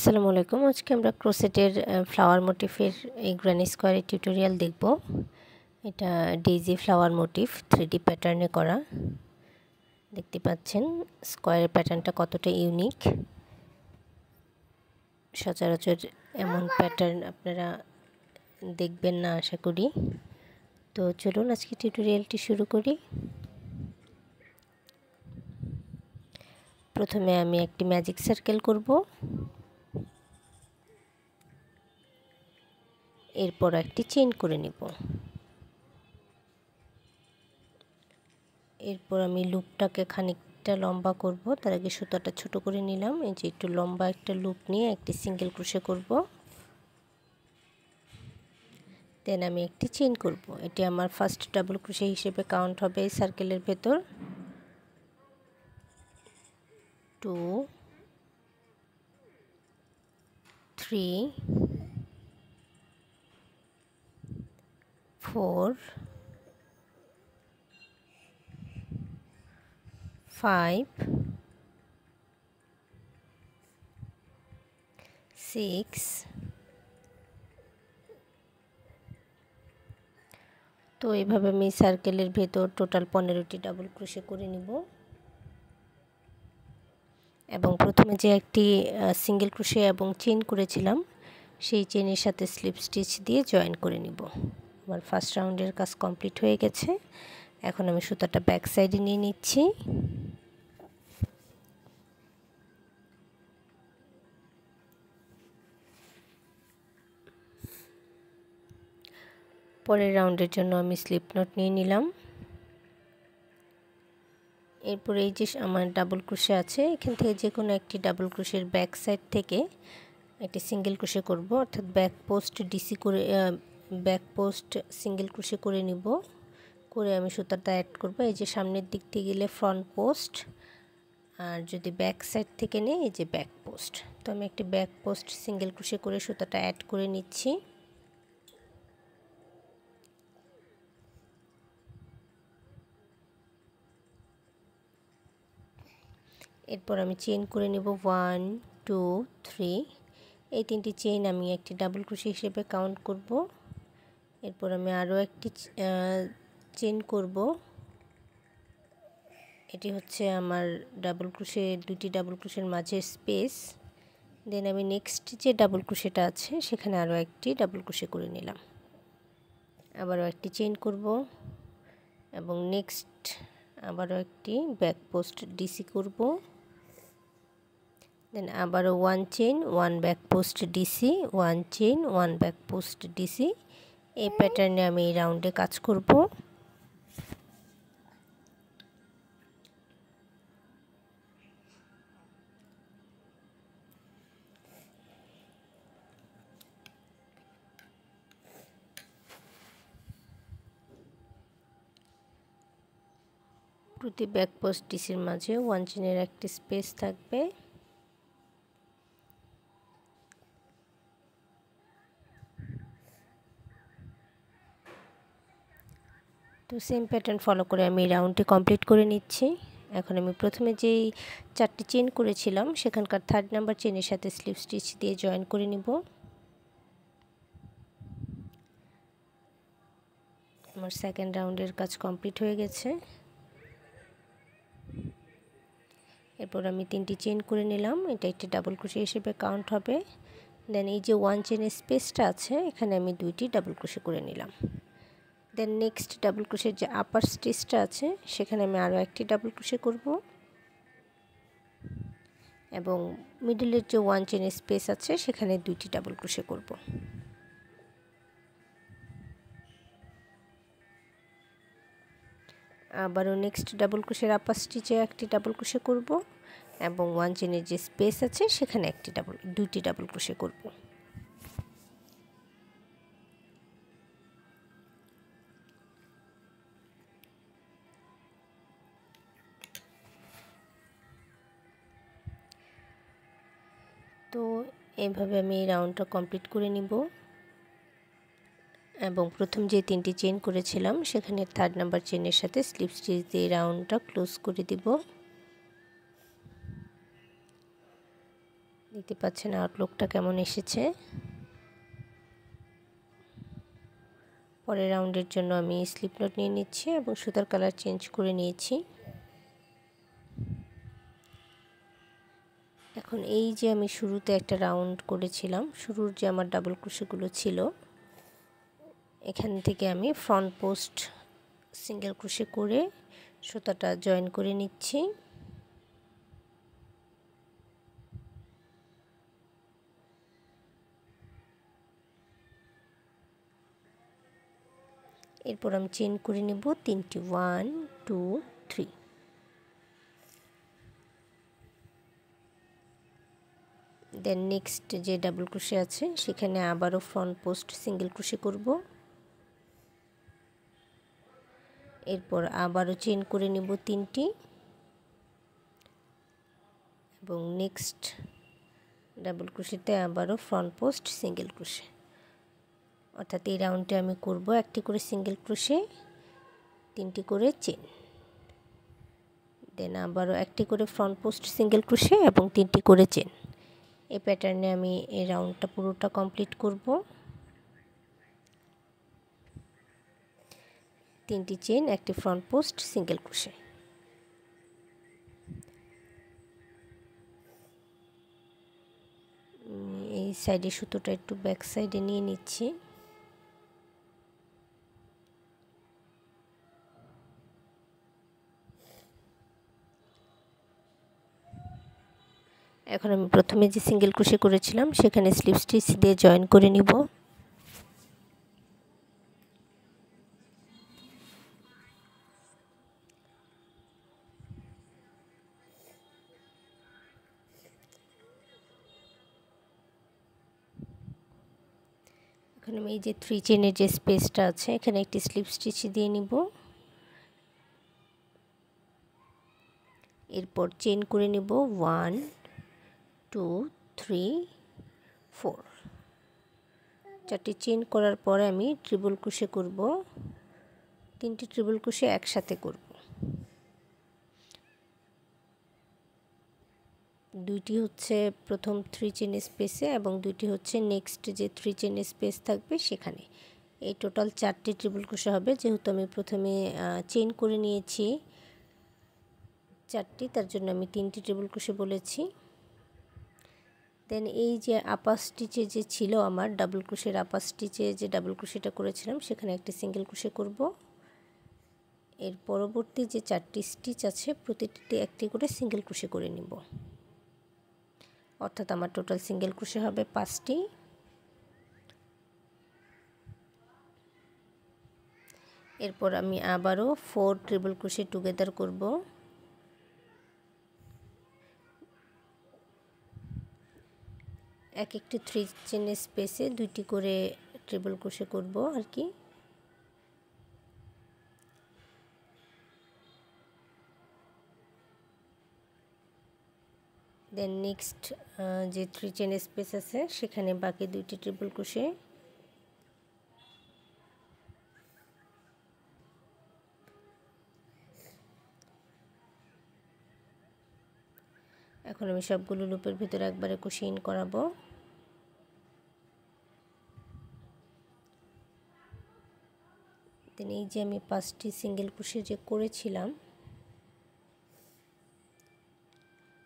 আসসালামু আলাইকুম। আজকে আমরা ক্রোশেটের ফ্লাওয়ার মোটিফের এই গ্র্যানি স্কোয়ারের টিউটোরিয়াল দেখব। এটা ডেইজি ফ্লাওয়ার মোটিফ 3D প্যাটার্নে করা। দেখতে পাচ্ছেন স্কোয়ারের প্যাটার্নটা কতটা ইউনিক। সচরাচর এমন প্যাটার্ন আপনারা দেখবেন না আশা করি। তো চলুন আজকে টিউটোরিয়ালটি শুরু করি। প্রথমে আমি একটি ম্যাজিক সার্কেল করব, এরপর একটি চেইন করে নেব। এরপর আমি লুপটাকে খানিকটা লম্বা করব, তার আগে সুতাটা ছোট করে নিলাম। এই যে একটু লম্বা একটা লুপ নিয়ে একটি সিঙ্গেল ক্রোশে করব, দেন আমি একটি চেইন করব। এটি আমার ফার্স্ট ডাবল ক্রোশে হিসেবে কাউন্ট হবে এই সার্কেলের ভেতর। 2 3 4 5 6। তো এইভাবে আমি সার্কেলের ভেতর টোটাল 15টি ডাবল ক্রোশে করে নিব এবং প্রথমে যে একটি সিঙ্গেল ক্রোশে এবং চেইন করেছিলাম সেই চেইনের সাথে স্লিপ স্টিচ দিয়ে জয়েন করে নিব। আমার ফার্স্ট রাউন্ডের কাজ কমপ্লিট হয়ে গেছে। এখন আমি সুতাটা ব্যাক সাইডে নিয়ে নিচ্ছি। পরের রাউন্ডের জন্য আমি স্লিপ নট নিয়ে নিলাম। এরপর এই যে আমার ডাবল ক্রোশে আছে, এখান থেকে যে কোনো একটি ডাবল ক্রোশের ব্যাক সাইড থেকে একটি সিঙ্গেল ক্রোশে করব, অর্থাৎ ব্যাক পোস্ট ডিসি করে ব্যাক পোস্ট সিঙ্গেল ক্রোশে করে নিব। করে আমি সুতাটা অ্যাড করব। এই যে সামনের দিক থেকে গেলে ফ্রন্ট পোস্ট, আর যদি ব্যাক সাইড থেকে নেই এই যে ব্যাক পোস্ট। তো আমি একটি ব্যাক পোস্ট সিঙ্গেল ক্রোশে করে সুতাটা অ্যাড করে নিচ্ছি। এরপর আমি চেইন করে নেব 1 2 3। এই তিনটি চেইন আমি একটি ডাবল ক্রোশে হিসেবে কাউন্ট করব। এরপর আমি আরও একটি চেইন করব। এটি হচ্ছে আমার ডাবল ক্রোশে, দুটি ডাবল ক্রোশের মাঝে স্পেস। দেন আমি নেক্সট যে ডাবল ক্রোশেটা আছে সেখানে আরও একটি ডাবল ক্রোশে করে নিলাম। আবারও একটি চেইন করব এবং নেক্সট আবারও একটি ব্যাক পোস্ট ডিসি করব। দেন আবারও 1 chain 1 back post DC, 1 chain 1 back post DC. এই প্যাটার্নে আমি এই রাউন্ডে কাজ করব। প্রতি ব্যাক পোস্ট ডিসির মাঝে 1 চেইনের একটি স্পেস থাকবে। তো সেম প্যাটার্ন ফলো করে আমি রাউন্ডটি কমপ্লিট করে নিচ্ছি। এখন আমি প্রথমে যেই 4টি চেইন করেছিলাম সেখানকার 3rd নাম্বার চেইনের সাথে স্লিপ স্টিচ দিয়ে জয়েন করে নিব। আমার সেকেন্ড রাউন্ডের কাজ কমপ্লিট হয়ে গেছে। এরপর আমি 3টি চেইন করে নিলাম, এটা একটি ডাবল ক্রোশে হিসেবে কাউন্ট হবে। দেন এই যে 1 চেইনের স্পেসটা আছে এখানে আমি 2টি ডাবল ক্রোশে করে নিলাম। দেন নেক্সট ডাবল ক্রোশের যে আপার স্টিচটা আছে সেখানে আমি আরও একটি ডাবল ক্রোশে করব এবং মিডলের যে 1 চেইনের স্পেস আছে সেখানে 2টি ডাবল ক্রোশে করব। আবারও নেক্সট ডাবল ক্রোশের আপার স্টিচে একটি ডাবল ক্রোশে করব এবং 1 চেইনের যে স্পেস আছে সেখানে 2টি ডাবল ক্রোশে করব। তো এইভাবে আমি এই রাউন্ডটা কমপ্লিট করে নিব এবং প্রথম যে 3টি চেইন করেছিলাম সেখানে 3rd নাম্বার চেইনের সাথে স্লিপ স্টিচ দিয়ে রাউন্ডটা ক্লোজ করে দিব। দেখতে পাচ্ছেন আউটলুকটা কেমন এসেছে। পরের রাউন্ডের জন্য আমি স্লিপ নট নিয়ে নিচ্ছি এবং সুতার কালার চেঞ্জ করে নিয়েছি। এখন এই যে আমি শুরুতে একটা রাউন্ড করেছিলাম, শুরুর যে আমার ডাবল ক্রোশেগুলো ছিল, এখান থেকে আমি ফ্রন্ট পোস্ট সিঙ্গেল ক্রোশে করে সুতাটা জয়েন করে নিচ্ছি। এরপর আমি চেইন করে নেব 3টি, 1 2 3। দেন নেক্সট যে ডাবল ক্রোশে আছে সেখানে আবারও ফ্রন্ট পোস্ট সিঙ্গেল ক্রোশে করব। এরপর আবারও চেইন করে নেব 3টি এবং নেক্সট ডাবল ক্রোশেতে আবারও ফ্রন্ট পোস্ট সিঙ্গেল ক্রোশে। অর্থাৎ এই রাউন্ডে আমি করব একটি করে সিঙ্গেল ক্রোশে, 3টি করে চেইন, দেন আবারও একটি করে ফ্রন্ট পোস্ট সিঙ্গেল ক্রোশে এবং 3টি করে চেইন। এই প্যাটার্নে আমি এই রাউন্ডটা পুরোটা কমপ্লিট করব। 3টি চেইন, একটি ফ্রন্ট পোস্ট সিঙ্গেল ক্রোশে। এই সাইডে সুতোটা একটু ব্যাক সাইডে নিয়ে নিচ্ছি। এখন আমি প্রথমে যে সিঙ্গেল ক্রোশে করেছিলাম সেখানে স্লিপ স্টিচ দিয়ে জয়েন করে নিব। এখন আমি এই যে 3 চেইনের যে স্পেসটা আছে এখানে একটি স্লিপ স্টিচ দিয়ে নিব। এরপর চেইন করে নিব 1 2 3 4। 4টি চেইন করার পরে আমি ট্রিপল ক্রোশে করব। 3টি ট্রিপল ক্রোশে একসাথে করব। 2টি হচ্ছে প্রথম 3 চেইনের স্পেসে এবং 2টি হচ্ছে নেক্সট যে 3 চেইনের স্পেস থাকবে সেখানে। এই টোটাল 4টি ট্রিপল ক্রোশে হবে। যেহেতু আমি প্রথমে চেইন করে নিয়েছি 4টি, তার জন্য আমি 3টি ট্রিপল ক্রোশে বলেছি। দেন এই যে আপার স্টিচে যে ছিল আমার ডাবল ক্রোশের আপার স্টিচে যে ডাবল ক্রোশেটা করেছিলাম সেখানে একটি সিঙ্গেল ক্রোশে করব। এর পরবর্তী যে 4টি স্টিচ আছে প্রতিটিতে একটি করে সিঙ্গেল ক্রোশে করে নিব। অর্থাৎ আমার টোটাল সিঙ্গেল ক্রোশে হবে 5টি। এরপর আমি আবারও 4 ট্রিপল ক্রোশে টুগেদার করব। এক একটি 3 চেইনের স্পেসে 2টি করে ট্রিপল ক্রোশে করব আর কি। দেন নেক্সট যে 3 চেইনের স্পেস আছে সেখানে বাকি 2টি ট্রিপল ক্রোশে। এখন আমি সবগুলো লুপের ভিতরে একবারে ক্রোশে ইন করাবো। দেন এই যে আমি 5টি সিঙ্গেল ক্রোশে যে করেছিলাম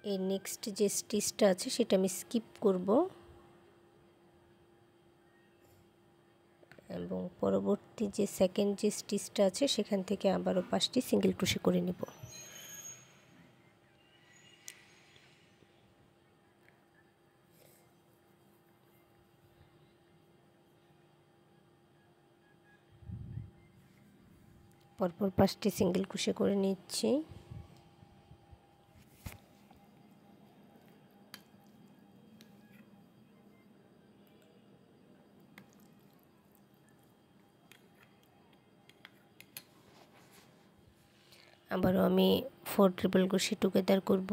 এই নেক্সট যে স্টিচটা আছে সেটা আমি স্কিপ করব এবং পরবর্তী যে সেকেন্ড যে স্টিচটা আছে সেখান থেকে আবারও 5টি সিঙ্গেল ক্রোশে করে নিব। পরপর 5টি সিঙ্গেল ক্রোশে করে নিচ্ছি। আবারও আমি 4 ট্রিপল ক্রোশে টুগেদার করব।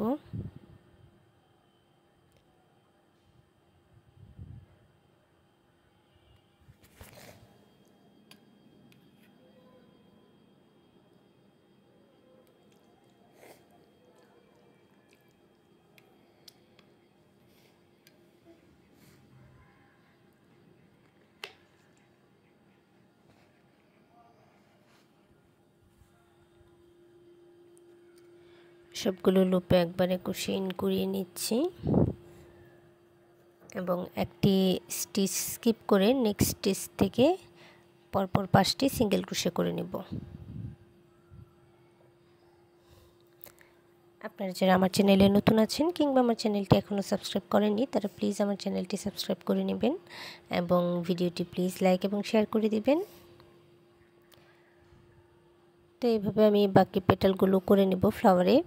সবগুলো লুপে একবারে কুশি ইন করিয়ে নিচ্ছি এবং একটি স্টিচ স্কিপ করে নেক্সট স্টিচ থেকে পরপর 5টি সিঙ্গেল ক্রোশে করে নেব। আপনারা যারা আমার চ্যানেলে নতুন আছেন কিংবা আমার চ্যানেলটি এখনও সাবস্ক্রাইব করেননি তারা প্লিজ আমার চ্যানেলটি সাবস্ক্রাইব করে নেবেন এবং ভিডিওটি প্লিজ লাইক এবং শেয়ার করে দিবেন। তো এইভাবে আমি বাকি পেটালগুলো করে নেব ফ্লাওয়ারের।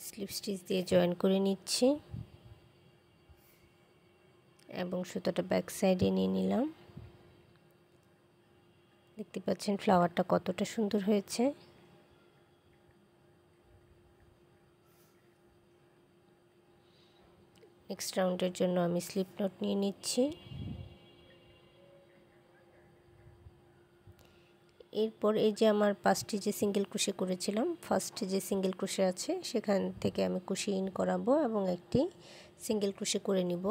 স্লিপ স্টিচ দিয়ে জয়েন করে নিচ্ছি এবং সুতোটা ব্যাক সাইডে নিয়ে নিলাম। দেখতে পাচ্ছেন ফ্লাওয়ারটা কতটা সুন্দর হয়েছে। নেক্সট রাউন্ডের জন্য আমি স্লিপ নট নিয়ে নিচ্ছি। এরপর এই যে আমার 5টি যে সিঙ্গেল ক্রোশে করেছিলাম, ফার্স্টে যে সিঙ্গেল ক্রোশে আছে সেখান থেকে আমি কুশি ইন করাবো এবং একটি সিঙ্গেল ক্রোশে করে নিব।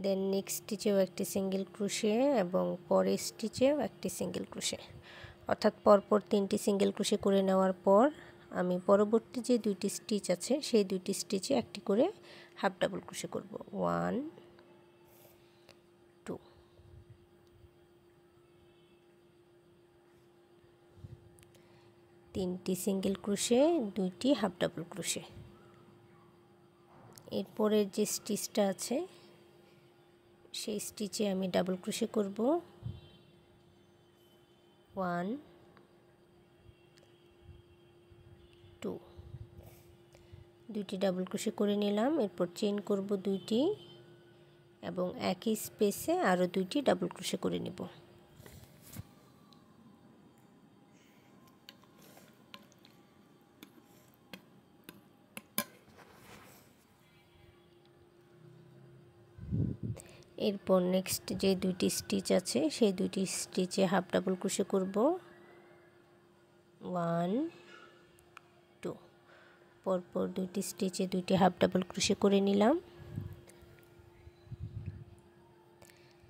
দেন নেক্সট স্টিচেও একটি সিঙ্গেল ক্রোশে এবং পরের স্টিচেও একটি সিঙ্গেল ক্রোশে, অর্থাৎ পরপর 3টি সিঙ্গেল ক্রোশে করে নেওয়ার পর আমি পরবর্তী যে 2টি স্টিচ আছে সেই 2টি স্টিচে একটি করে হাফ ডাবল ক্রোশে করব। 1 2 3টি সিঙ্গেল ক্রোশে 2টি হাফ ডাবল ক্রোশে। এরপরের যে স্টিচটা আছে সেই স্টিচে আমি ডাবল ক্রোশে করব। 1 2 2টি ডাবল ক্রোশে করে নিলাম। এরপর চেইন করব 2টি এবং একই স্পেসে আরও 2টি ডাবল ক্রোশে করে নেব। এরপর নেক্সট যে 2টি স্টিচ আছে সেই 2টি স্টিচে হাফ ডাবল ক্রোশে করব। 1 2 পরপর 2টি স্টিচে 2টি হাফ ডাবল ক্রোশে করে নিলাম।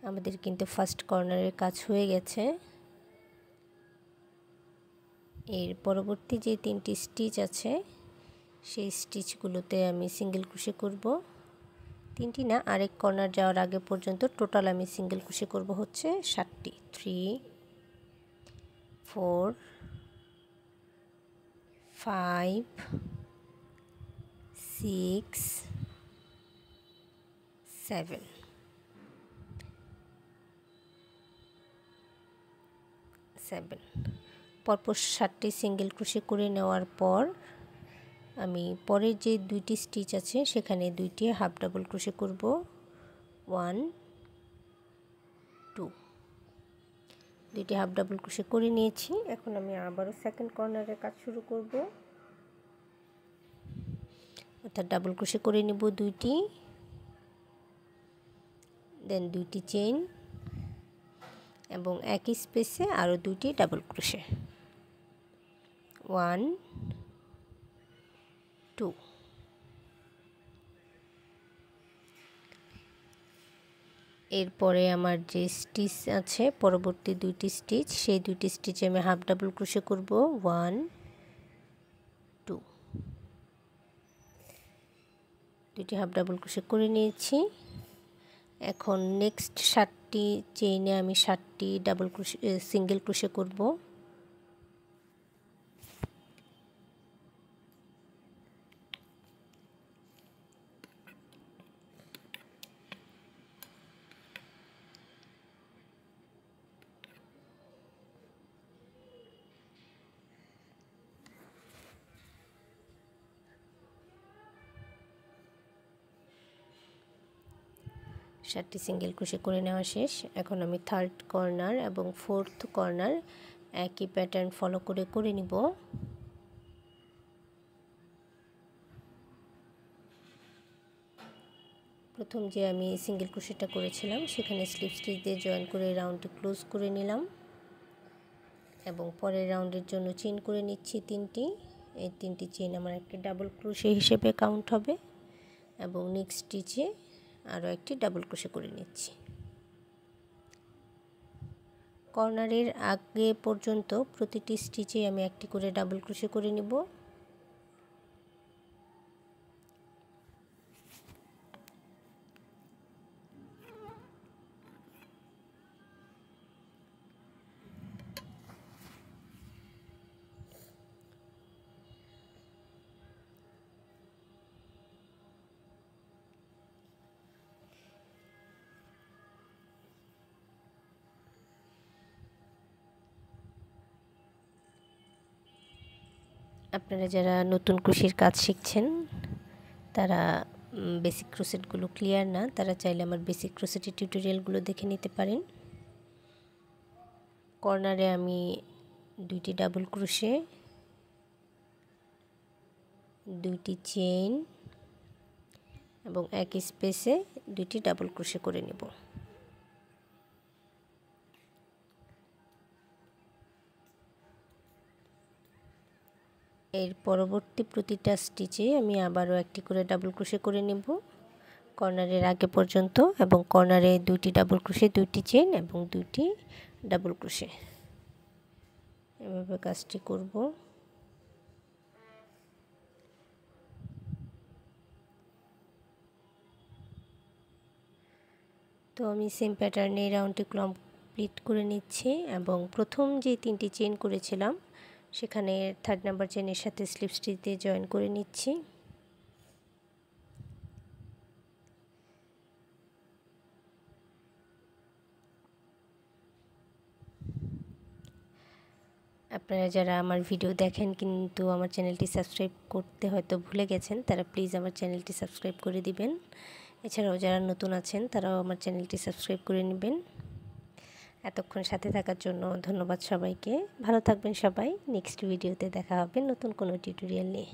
আমাদের কিন্তু ফার্স্ট কর্নারের কাজ হয়ে গেছে। এর পরবর্তী যে 3টি স্টিচ আছে সেই স্টিচগুলোতে আমি সিঙ্গেল ক্রোশে করব। 3টি না, আরেক কর্নার যাওয়ার আগে পর্যন্ত টোটাল আমি সিঙ্গেল ক্রোশে করব হচ্ছে 7টি। 3 4 5 6 7 পরপর 7টি সিঙ্গেল ক্রোশে করে নেওয়ার পর আমি পরের যে 2টি স্টিচ আছে সেখানে 2টি হাফ ডাবল ক্রোশে করব। 1 2 2টি হাফ ডাবল ক্রোশে করে নিয়েছি। এখন আমি আবারও সেকেন্ড কর্নারের কাজ শুরু করব, অর্থাৎ ডাবল ক্রোশে করে নিব 2টি, দেন 2টি চেইন এবং একই স্পেসে আরও 2টি ডাবল ক্রোশে। 1 2 এরপরে আমার যে স্টিচ আছে পরবর্তী 2টি স্টিচ সেই 2টি স্টিচে আমি হাফ ডাবল ক্রোশে করব। 1 2 2টি হাফ ডাবল ক্রোশে করে নিয়েছি। এখন নেক্সট 7টি চেইনে আমি 7টি ডাবল ক্রোশে সিঙ্গেল ক্রোশে করব। সাতটি সিঙ্গেল ক্রোশে করে নেওয়া শেষ। এখন আমি থার্ড কর্নার এবং ফোর্থ কর্নার একই প্যাটার্ন ফলো করে নিব। প্রথম যে আমি সিঙ্গেল ক্রোশেটা করেছিলাম সেখানে স্লিপ স্টিচ দিয়ে জয়েন করে রাউন্ডটি ক্লোজ করে নিলাম এবং পরের রাউন্ডের জন্য চেইন করে নিচ্ছি 3টি। এই 3টি চেইন আমার একটা ডাবল ক্রোশে হিসেবে কাউন্ট হবে। এবং নেক্সট স্টিচে আরও একটি ডাবল ক্রোশে করে নিচ্ছি। কর্নারের আগে পর্যন্ত প্রতিটি স্টিচে আমি একটি করে ডাবল ক্রোশে করে নিব। আপনারা যারা নতুন ক্রোশের কাজ শিখছেন তারা বেসিক ক্রোশেটগুলো ক্লিয়ার না, তারা চাইলে আমার বেসিক ক্রোশেটের টিউটোরিয়ালগুলো দেখে নিতে পারেন। কর্নারে আমি 2টি ডাবল ক্রোশে, 2টি চেইন এবং এক স্পেসে 2টি ডাবল ক্রোশে করে নেব। এর পরবর্তী প্রতিটা স্টিচে আমি আবারও একটি করে ডাবল ক্রোশে করে নেব কর্নারের আগে পর্যন্ত, এবং কর্নারে 2টি ডাবল ক্রোশে, 2টি চেইন এবং 2টি ডাবল ক্রোশে, এভাবে কাজটি করব। তো আমি সেম প্যাটার্নে রাউন্ডটি কমপ্লিট করে নিচ্ছি এবং প্রথম যে 3টি চেইন করেছিলাম সেখানে 3rd নাম্বার চেইনের সাথে স্লিপ স্টিচ দিয়ে জয়েন করে নিচ্ছি। আপনারা যারা আমার ভিডিও দেখেন কিন্তু আমার চ্যানেলটি সাবস্ক্রাইব করতে হয়তো ভুলে গেছেন, তারা প্লিজ আমার চ্যানেলটি সাবস্ক্রাইব করে দিবেন। এছাড়াও যারা নতুন আছেন তারাও আমার চ্যানেলটি সাবস্ক্রাইব করে নেবেন। এতক্ষণ সাথে থাকার জন্য ধন্যবাদ সবাইকে। ভালো থাকবেন সবাই। নেক্সট ভিডিওতে দেখা হবে নতুন কোনো টিউটোরিয়াল নিয়ে।